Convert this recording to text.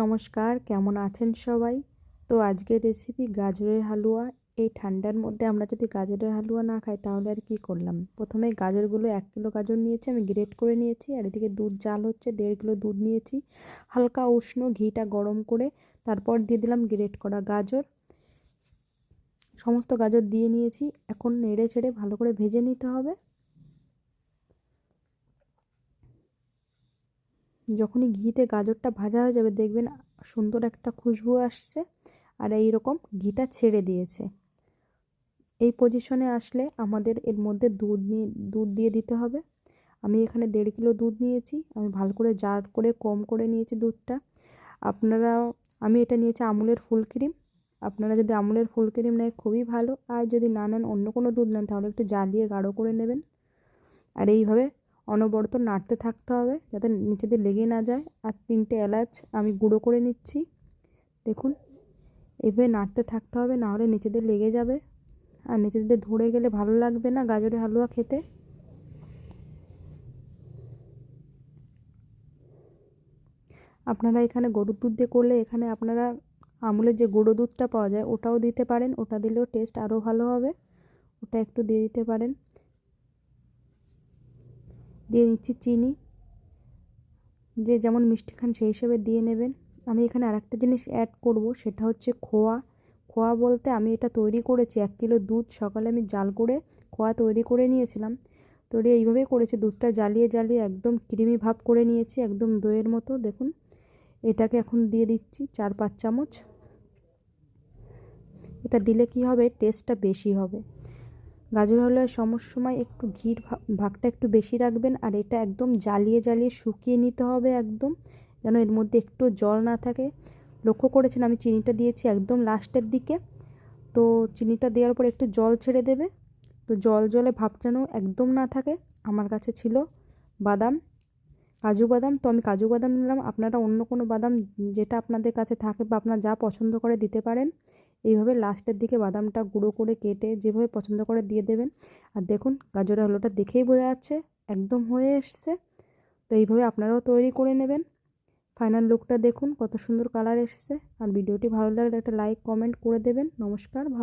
নমস্কার, কেমন আছেন সবাই? তো আজকের রেসিপি গাজরের হালুয়া। এই ঠান্ডার মধ্যে আমরা যদি গাজরের হালুয়া না খাই তাহলে আর কি করলাম। প্রথমে গাজরগুলো 1 কিলো গাজর নিয়েছি, আমি গ্রেট করে নিয়েছি। আর এদিকে দুধ জাল হচ্ছে, 1.5 কিলো দুধ নিয়েছি। হালকা উষ্ণ ঘিটা গরম করে তারপর দিয়ে দিলাম গ্রেট করা গাজর। সমস্ত গাজর দিয়ে নিয়েছি। এখন নেড়ে চেড়ে ভালো করে ভেজে নিতে হবে। যখনই ঘিতে গাজরটা ভাজা হয়ে যাবে দেখবেন সুন্দর একটা খুশবু আসছে আর এই রকম ঘিটা ছেড়ে দিয়েছে। এই পজিশনে আসলে আমাদের এর মধ্যে দুধ দিয়ে দিতে হবে। আমি এখানে 1.5 কিলো দুধ নিয়েছি। আমি ভালো করে জার করে কম করে নিয়েছি দুধটা। আমি এটা নিয়েছি আমুলের ফুল ক্রিম। আপনারা যদি আমুলের ফুল ক্রিম নেয় খুবই ভালো, আর যদি না নেন অন্য কোনো দুধ নেন তাহলে একটু জ্বালিয়ে গাঢ় করে নেবেন। আর এইভাবে অনবরত নাড়তে থাকতে হবে যাতে নিচে দিয়ে লেগে না যায়। আর 3টে এলাচ আমি গুঁড়ো করে নিচ্ছি। দেখুন, এইভাবে নাড়তে থাকতে হবে, না হলে নিচে দিয়ে লেগে যাবে আর নিচে দিয়ে ধরে গেলে ভালো লাগবে না গাজরের হালুয়া খেতে। আপনারা এখানে গরুর দুধ দিয়ে করলে এখানে আপনারা আমুলের যে গুঁড়ো দুধটা পাওয়া যায় ওটাও দিতে পারেন, ওটা দিলেও টেস্ট আরও ভালো হবে। ওটা একটু দিয়ে দিতে পারেন। দিয়ে নিচ্ছি চিনি, যে যেমন মিষ্টি খান সেই হিসেবে দিয়ে নেবেন। আমি এখানে আরেকটা জিনিস অ্যাড করব, সেটা হচ্ছে খোয়া। খোয়া বলতে আমি এটা তৈরি করেছি 1 কিলো দুধ সকালে আমি জাল করে খোয়া তৈরি করে নিয়েছিলাম। তৈরি এইভাবেই করেছি, দুধটা জ্বালিয়ে জ্বালিয়ে একদম ক্রিমি ভাব করে নিয়েছি, একদম দইয়ের মতো। দেখুন, এটাকে এখন দিয়ে দিচ্ছি 4-5 চামচ। এটা দিলে কি হবে, টেস্টটা বেশি হবে। গাজর হালুয়ার সময় একটু ঘির ভাগটা একটু বেশি রাখবেন। আর এটা একদম জ্বালিয়ে জ্বালিয়ে শুকিয়ে নিতে হবে একদম, যেন এর মধ্যে একটু জল না থাকে। লক্ষ্য করেছেন আমি চিনিটা দিয়েছি একদম লাস্টের দিকে, তো চিনিটা দেওয়ার পর একটু জল ছেড়ে দেবে। তো জলে ভাব যেন একদম না থাকে। আমার কাছে ছিল বাদাম, কাজু বাদাম, তো আমি কাজু বাদাম নিলাম। আপনারা অন্য কোনো বাদাম যেটা আপনাদের কাছে থাকে বা আপনার যা পছন্দ করে দিতে পারেন। এইভাবে লাস্টের দিকে বাদামটা গুঁড়ো করে কেটে যেভাবে পছন্দ করে দিয়ে দেবেন। আর দেখুন গাজরের হালুয়াটা দেখেই বোঝা যাচ্ছে একদম হয়ে এসছে। তো এইভাবে আপনারাও তৈরি করে নেবেন। ফাইনাল লুকটা দেখুন কত সুন্দর কালার এসছে। আর ভিডিওটি ভালো লাগলে একটা লাইক কমেন্ট করে দেবেন। নমস্কার। ভালো।